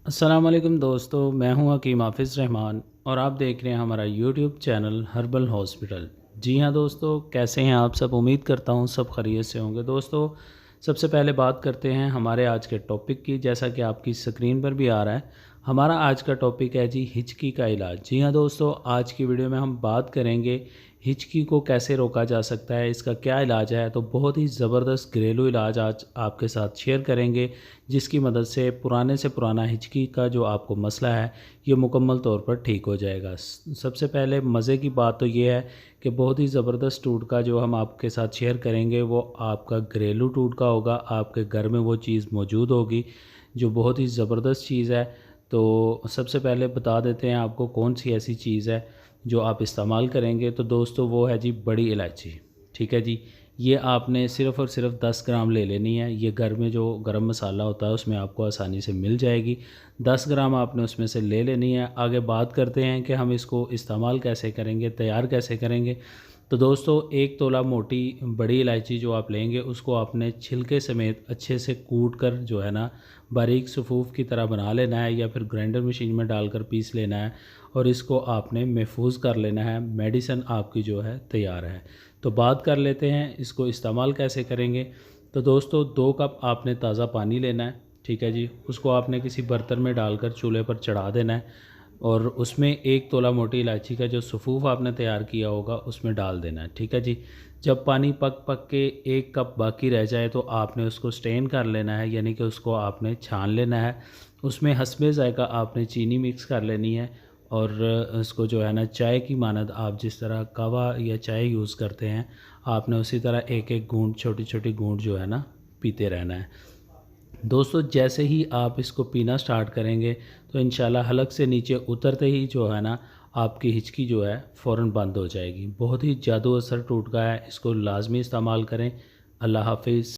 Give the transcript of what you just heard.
अस्सलाम वालेकुम दोस्तों, मैं हूं हकीम हाफिज़ रहमान और आप देख रहे हैं हमारा यूट्यूब चैनल हर्बल हॉस्पिटल। जी हाँ दोस्तों, कैसे हैं आप सब? उम्मीद करता हूं सब खैरियत से होंगे। दोस्तों, सबसे पहले बात करते हैं हमारे आज के टॉपिक की। जैसा कि आपकी स्क्रीन पर भी आ रहा है, हमारा आज का टॉपिक है जी हिचकी का इलाज। जी हाँ दोस्तों, आज की वीडियो में हम बात करेंगे हिचकी को कैसे रोका जा सकता है, इसका क्या इलाज है। तो बहुत ही ज़बरदस्त घरेलू इलाज आज आपके साथ शेयर करेंगे, जिसकी मदद से पुराना हिचकी का जो आपको मसला है ये मुकम्मल तौर पर ठीक हो जाएगा। सबसे पहले मज़े की बात तो ये है कि बहुत ही ज़बरदस्त टूटका जो हम आपके साथ शेयर करेंगे वो आपका घरेलू टूटका होगा। आपके घर में वो चीज़ मौजूद होगी जो बहुत ही ज़बरदस्त चीज़ है। तो सबसे पहले बता देते हैं आपको कौन सी ऐसी चीज़ है जो आप इस्तेमाल करेंगे। तो दोस्तों, वो है जी बड़ी इलायची। ठीक है जी, ये आपने सिर्फ़ और सिर्फ 10 ग्राम ले लेनी है। ये घर में जो गरम मसाला होता है उसमें आपको आसानी से मिल जाएगी। 10 ग्राम आपने उसमें से ले लेनी है। आगे बात करते हैं कि हम इसको इस्तेमाल कैसे करेंगे, तैयार कैसे करेंगे। तो दोस्तों, 1 तोला मोटी बड़ी इलायची जो आप लेंगे उसको आपने छिलके समेत अच्छे से कूट कर जो है ना बारीक सफ़ूफ़ की तरह बना लेना है, या फिर ग्राइंडर मशीन में डालकर पीस लेना है और इसको आपने महफूज कर लेना है। मेडिसिन आपकी जो है तैयार है। तो बात कर लेते हैं इसको इस्तेमाल कैसे करेंगे। तो दोस्तों, 2 कप आपने ताज़ा पानी लेना है। ठीक है जी, उसको आपने किसी बर्तन में डालकर चूल्हे पर चढ़ा देना है और उसमें 1 तोला मोटी इलायची का जो सफ़ूफ़ आपने तैयार किया होगा उसमें डाल देना है। ठीक है जी, जब पानी पक पक के 1 कप बाकी रह जाए तो आपने उसको स्ट्रेन कर लेना है, यानी कि उसको आपने छान लेना है। उसमें हस्बे ज़ायक़ा आपने चीनी मिक्स कर लेनी है और उसको जो है ना चाय की मानद आप जिस तरह कहवा या चाय यूज़ करते हैं, आपने उसी तरह एक-एक घूँट, छोटी-छोटी घूँट जो है ना पीते रहना है। दोस्तों, जैसे ही आप इसको पीना स्टार्ट करेंगे तो इंशाल्लाह हलक से नीचे उतरते ही जो है ना आपकी हिचकी जो है फ़ौरन बंद हो जाएगी। बहुत ही जादू असर टोटका है, इसको लाज़मी इस्तेमाल करें। अल्लाह हाफ़िज़।